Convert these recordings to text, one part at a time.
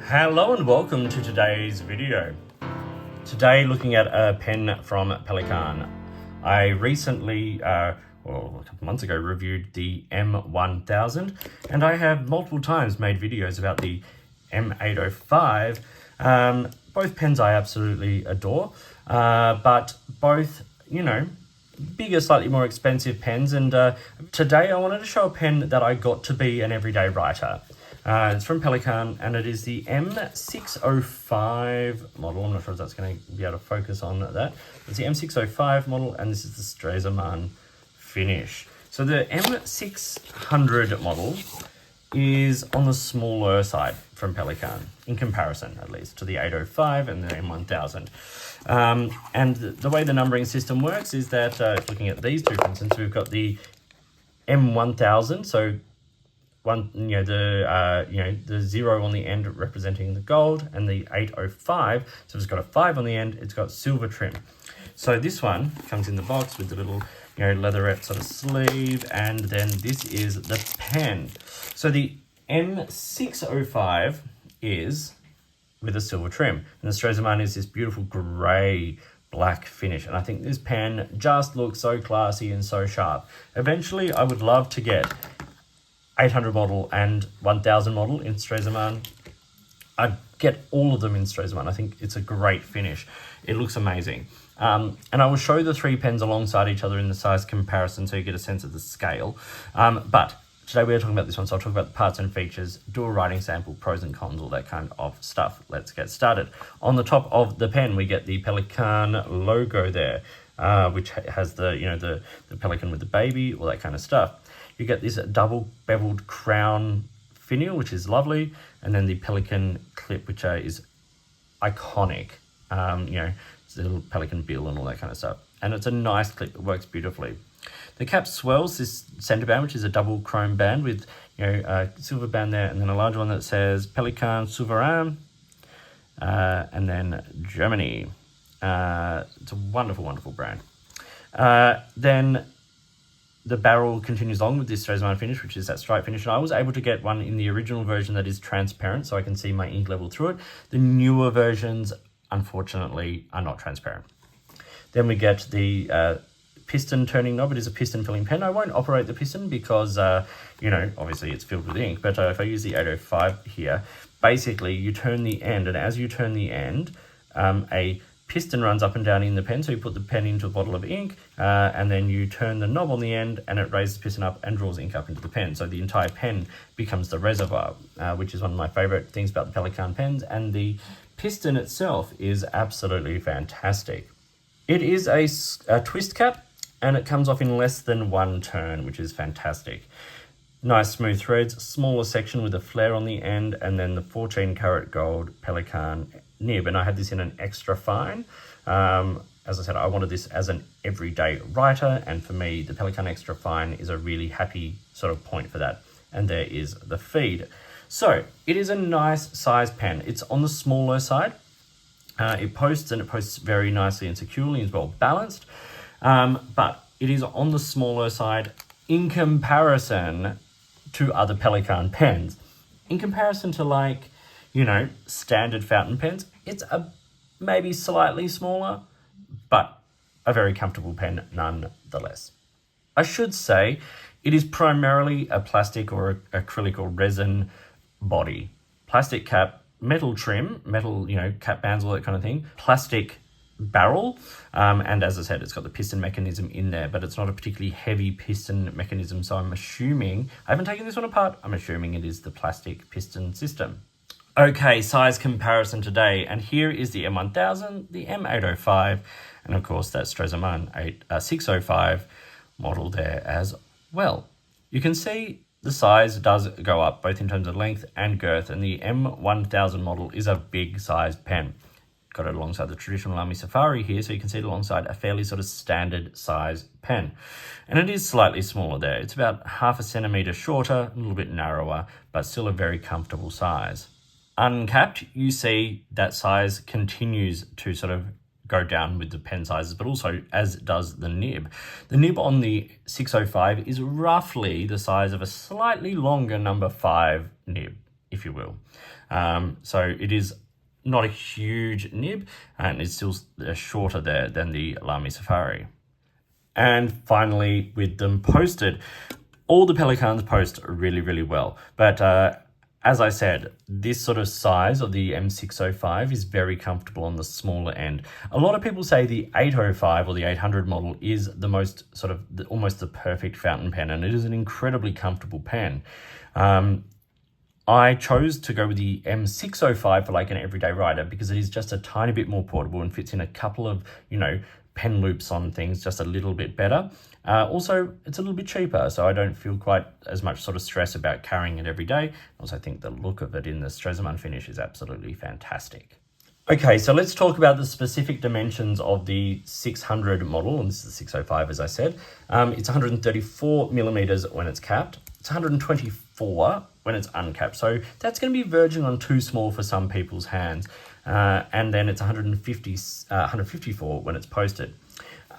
Hello and welcome to today's video. Today looking at a pen from Pelikan. I recently, a couple months ago, reviewed the M1000 and I have multiple times made videos about the M805. Both pens I absolutely adore, but both, bigger, slightly more expensive pens, and today I wanted to show a pen that I got to be an everyday writer. It's from Pelikan and it is the M605 model. I'm not sure if that's going to be able to focus on that. It's the M605 model and this is the Souverän finish. So the M600 model is on the smaller side from Pelikan, in comparison at least, to the 805 and the M1000. And the way the numbering system works is that, looking at these two, for instance, we've got the M1000, so the 0 on the end representing the gold, and the 805, so it's got a 5 on the end, it's got silver trim. So this one comes in the box with the little leatherette sort of sleeve, and then this is the pen. So the M605 is with a silver trim, and the Souverän is this beautiful grey black finish, and I think this pen just looks so classy and so sharp. Eventually I would love to get 800 model and 1000 model in Souverän. I'd get all of them in Souverän. I think it's a great finish. It looks amazing. And I will show the three pens alongside each other in the size comparison so you get a sense of the scale. But today we're talking about this one, so I'll talk about the parts and features, do a writing sample, pros and cons, all that kind of stuff. Let's get started. On the top of the pen, we get the Pelikan logo there, which has the pelican with the baby, all that kind of stuff. You get this double beveled crown finial, which is lovely, and then the Pelikan clip, which is iconic. It's a little pelican bill and all that kind of stuff. And it's a nice clip, it works beautifully. The cap swells this center band, which is a double chrome band with a silver band there, and then a large one that says Pelikan Souverän, and then Germany. It's a wonderful, wonderful brand. Then the barrel continues along with this Souverän finish, which is that stripe finish. And I was able to get one in the original version that is transparent, so I can see my ink level through it. The newer versions, unfortunately, are not transparent. Then we get the piston turning knob. It is a piston filling pen. I won't operate the piston because, obviously it's filled with ink. But if I use the 805 here, basically you turn the end, and as you turn the end, a piston runs up and down in the pen, so you put the pen into a bottle of ink, and then you turn the knob on the end and it raises the piston up and draws ink up into the pen. So the entire pen becomes the reservoir, which is one of my favorite things about the Pelikan pens, and the piston itself is absolutely fantastic. It is a twist cap, and it comes off in less than one turn, which is fantastic. Nice smooth threads, smaller section with a flare on the end, and then the 14 karat gold Pelikan nib, and I had this in an extra fine. As I said, I wanted this as an everyday writer, and for me, the Pelikan extra fine is a really happy sort of point for that. And there is the feed. So it is a nice size pen. It's on the smaller side. It posts very nicely and securely, as well balanced. But it is on the smaller side in comparison to other Pelikan pens. In comparison to standard fountain pens, it's maybe slightly smaller, but a very comfortable pen nonetheless. I should say it is primarily a plastic or acrylic or resin body. Plastic cap, metal trim, metal, cap bands, all that kind of thing. Plastic barrel, and as I said, it's got the piston mechanism in there, but it's not a particularly heavy piston mechanism, so I'm assuming, I haven't taken this one apart, I'm assuming it is the plastic piston system. Okay, size comparison today, and here is the M1000, the M805, and of course that Souverän 605 model there as well. You can see the size does go up both in terms of length and girth, and the M1000 model is a big size pen. Got it alongside the traditional Army Safari here, so you can see it alongside a fairly sort of standard size pen. And it is slightly smaller there. It's about 0.5 centimeter shorter, a little bit narrower, but still a very comfortable size. Uncapped, you see that size continues to sort of go down with the pen sizes, but also as does the nib. The nib on the 605 is roughly the size of a slightly longer number 5 nib, if you will. So it is not a huge nib, and it's still shorter there than the Lamy Safari. And finally, with them posted, all the Pelikans post really, really well. But as I said, this sort of size of the M605 is very comfortable on the smaller end. A lot of people say the 805 or the 800 model is the most sort of almost the perfect fountain pen, and it is an incredibly comfortable pen. I chose to go with the M605 for like an everyday writer because it is just a tiny bit more portable and fits in a couple of, pen loops on things just a little bit better. Also, it's a little bit cheaper, so I don't feel quite as much sort of stress about carrying it every day. Also, I think the look of it in the Stresemann finish is absolutely fantastic. Okay, so let's talk about the specific dimensions of the 600 model, and this is the 605 as I said. It's 134 millimeters when it's capped. It's 124 when it's uncapped, so that's going to be verging on too small for some people's hands. And then it's 154 when it's posted.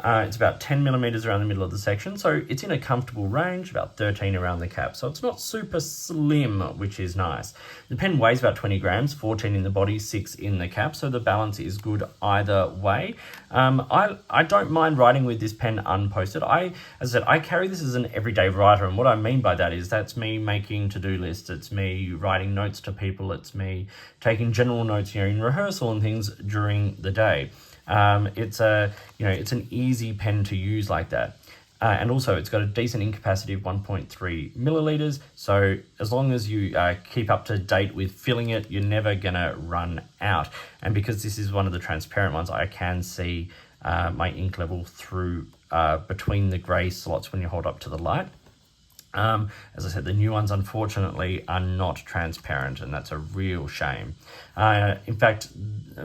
It's about 10 millimeters around the middle of the section, so it's in a comfortable range, about 13 around the cap. So it's not super slim, which is nice. The pen weighs about 20 grams, 14 in the body, 6 in the cap, so the balance is good either way. I don't mind writing with this pen unposted. As I said, I carry this as an everyday writer, and what I mean by that is that's me making to-do lists, it's me writing notes to people, it's me taking general notes, in rehearsal and things during the day. It's an easy pen to use like that. And also it's got a decent ink capacity of 1.3 milliliters. So as long as you keep up to date with filling it, you're never gonna run out. And because this is one of the transparent ones, I can see my ink level through between the gray slots when you hold up to the light. As I said, the new ones unfortunately are not transparent, and that's a real shame. In fact,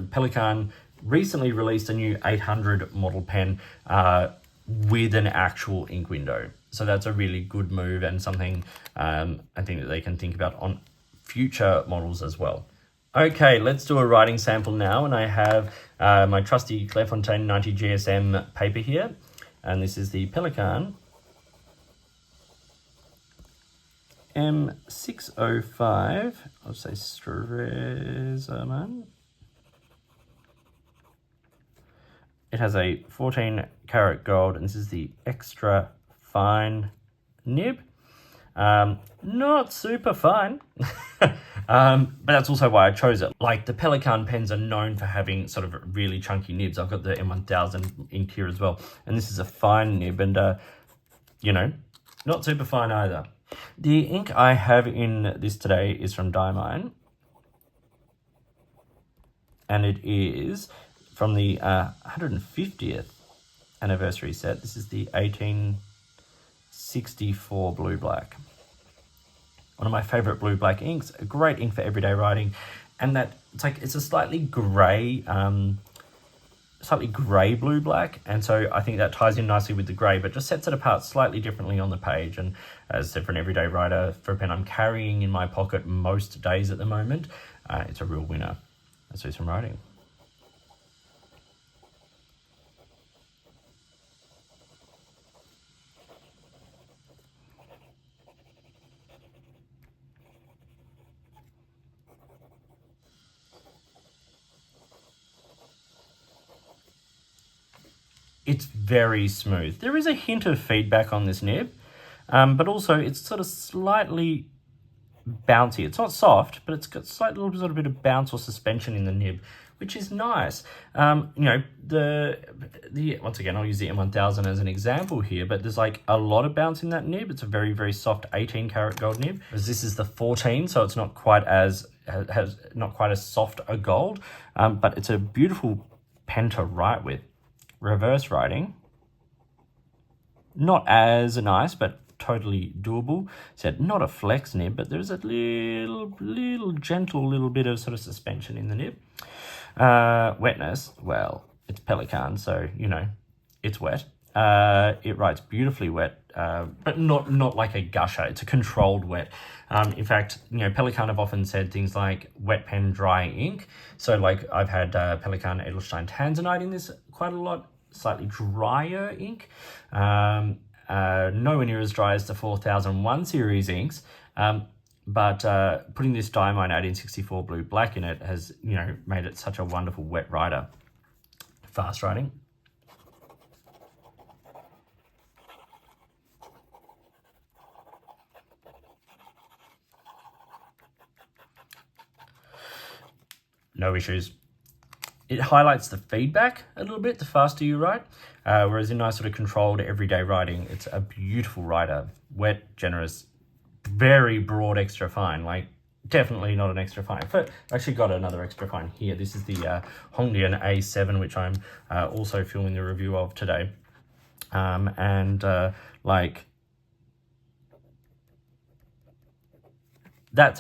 Pelikan recently released a new 800 model pen with an actual ink window. So that's a really good move and something I think that they can think about on future models as well. Okay, let's do a writing sample now, and I have my trusty Clairefontaine 90 GSM paper here, and this is the Pelikan M605, I'll say Stresemann. It has a 14 karat gold, and this is the extra fine nib. Not super fine, but that's also why I chose it. Like the Pelikan pens are known for having sort of really chunky nibs. I've got the M1000 ink here as well, and this is a fine nib, and not super fine either. The ink I have in this today is from Diamine, and it is from the 150th anniversary set. This is the 1864 blue black. One of my favorite blue black inks, a great ink for everyday writing, and that it's a slightly grey blue black, and so I think that ties in nicely with the grey, but just sets it apart slightly differently on the page. And as I said, for an everyday writer, for a pen I'm carrying in my pocket most days at the moment, it's a real winner. Let's do some writing. It's very smooth. There is a hint of feedback on this nib, but also it's sort of slightly bouncy. It's not soft, but it's got a little sort of bit of bounce or suspension in the nib, which is nice. Once again, I'll use the M1000 as an example here, but there's like a lot of bounce in that nib. It's a very, very soft 18 karat gold nib, whereas this is the 14, so it's not quite as soft a gold, but it's a beautiful pen to write with. Reverse writing, not as nice, but totally doable. Said not a flex nib, but there's a little gentle little bit of sort of suspension in the nib. Wetness, well, it's Pelikan, so it's wet. It writes beautifully wet, but not like a gusher. It's a controlled wet. In fact, Pelikan have often said things like wet pen, dry ink. So like I've had Pelikan Edelstein Tanzanite in this quite a lot, slightly drier ink. Nowhere near as dry as the 4001 series inks, But putting this Diamine 1864 Blue Black in it has, made it such a wonderful wet rider. Fast riding. No issues. It highlights the feedback a little bit the faster you ride, whereas in nice sort of controlled everyday riding, it's a beautiful rider. Wet, generous, very broad extra fine, like definitely not an extra fine. But I actually got another extra fine here. This is the Hongdian A7, which I'm also filming the review of today. That's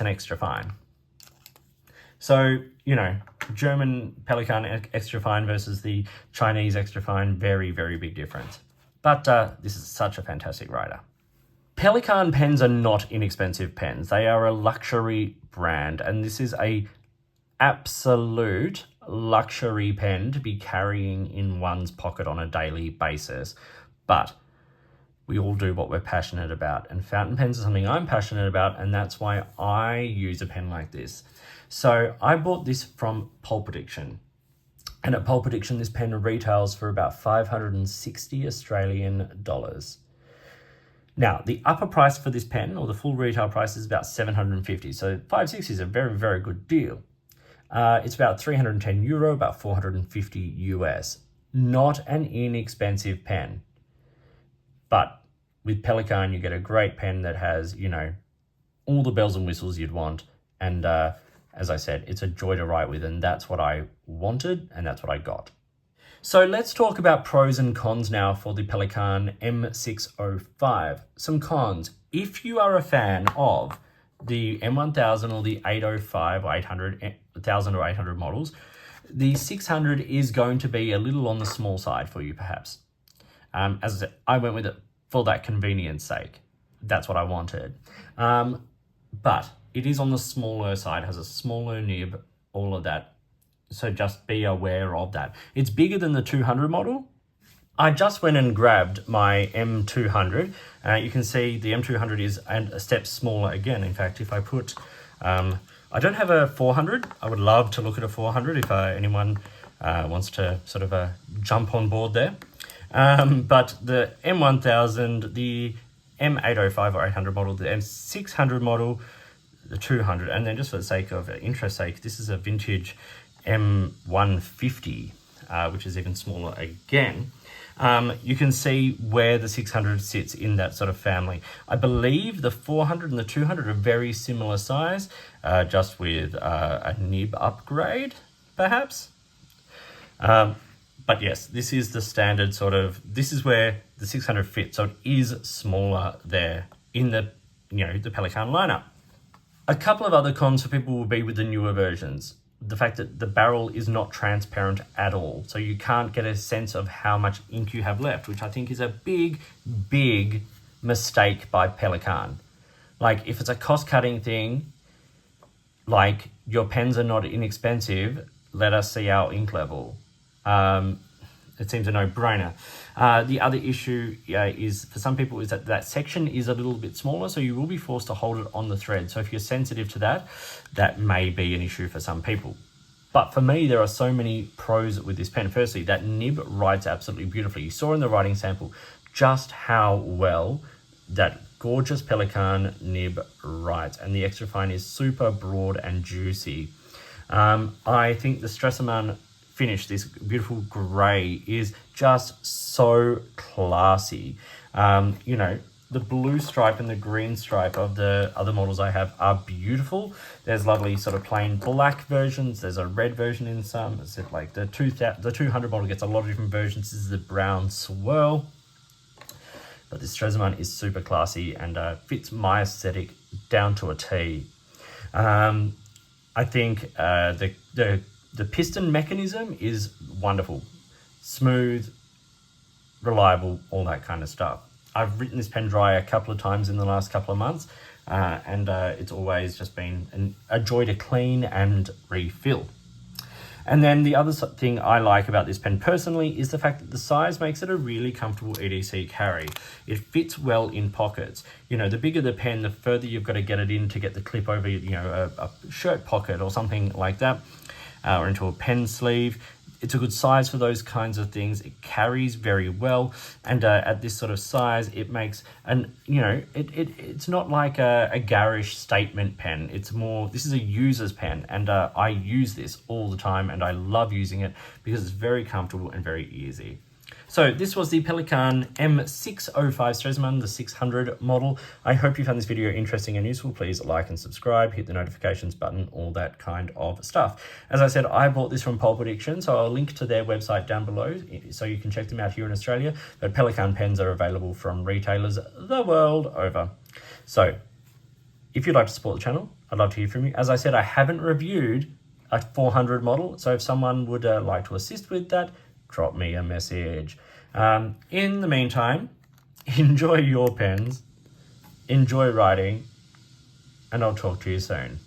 an extra fine. So, German Pelikan extra fine versus the Chinese extra fine, very, very big difference. But this is such a fantastic rider. Pelikan pens are not inexpensive pens. They are a luxury brand, and this is a absolute luxury pen to be carrying in one's pocket on a daily basis. But we all do what we're passionate about, and fountain pens are something I'm passionate about, and that's why I use a pen like this. So I bought this from Pulp Addiction, and at Pulp Addiction this pen retails for about 560 Australian dollars. Now, the upper price for this pen, or the full retail price, is about 750, so 560 is a very, very good deal. It's about 310 euro, about 450 US. Not an inexpensive pen. But with Pelikan, you get a great pen that has, all the bells and whistles you'd want. And as I said, it's a joy to write with, and that's what I wanted, and that's what I got. So let's talk about pros and cons now for the Pelikan M605. Some cons. If you are a fan of the M1000 or the 805 or 800, 1000 or 800 models, the 600 is going to be a little on the small side for you, perhaps. As I said, I went with it for that convenience sake. That's what I wanted. But it is on the smaller side, has a smaller nib, all of that. So just be aware of that. It's bigger than the 200 model. I just went and grabbed my M200. You can see the M200 is a step smaller again. In fact, if I put, I don't have a 400. I would love to look at a 400 if anyone wants to sort of jump on board there. But the M1000, the M805 or 800 model, the M600 model, the 200, and then just for the sake of interest sake, this is a vintage M150, which is even smaller again. You can see where the 600 sits in that sort of family. I believe the 400 and the 200 are very similar size, just with a nib upgrade, perhaps. But yes, this is the standard this is where the 600 fits. So it is smaller there in the Pelikan lineup. A couple of other cons for people will be with the newer versions. The fact that the barrel is not transparent at all. So you can't get a sense of how much ink you have left, which I think is a big, big mistake by Pelikan. Like, if it's a cost-cutting thing, like your pens are not inexpensive, let us see our ink level. It seems a no-brainer. The other issue is, for some people, is that section is a little bit smaller, so you will be forced to hold it on the thread. So if you're sensitive to that, that may be an issue for some people. But for me, there are so many pros with this pen. Firstly, that nib writes absolutely beautifully. You saw in the writing sample just how well that gorgeous Pelikan nib writes, and the extra fine is super broad and juicy. I think the Stresemann finish, this beautiful grey, is just so classy. The blue stripe and the green stripe of the other models I have are beautiful. There's lovely sort of plain black versions. There's a red version in some. It's like the 200 model gets a lot of different versions. This is the brown swirl. But this Stresemann is super classy and fits my aesthetic down to a T. I think the piston mechanism is wonderful, smooth, reliable, all that kind of stuff. I've written this pen dry a couple of times in the last couple of months, and it's always just been a joy to clean and refill. And then the other thing I like about this pen personally is the fact that the size makes it a really comfortable EDC carry. It fits well in pockets. You know, the bigger the pen, the further you've got to get it in to get the clip over, you know, a shirt pocket or something like that, or into a pen sleeve. It's a good size for those kinds of things. It carries very well, and at this sort of size, it makes it's not like a garish statement pen. It's more, this is a user's pen, and I use this all the time, and I love using it because it's very comfortable and very easy. So this was the Pelikan M605 Stresemann, the 600 model. I hope you found this video interesting and useful. Please like and subscribe, hit the notifications button, all that kind of stuff. As I said, I bought this from Pole Prediction, so I'll link to their website down below so you can check them out here in Australia. But Pelikan pens are available from retailers the world over. So if you'd like to support the channel, I'd love to hear from you. As I said, I haven't reviewed a 400 model, so if someone would like to assist with that, drop me a message. In the meantime, enjoy your pens, enjoy writing, and I'll talk to you soon.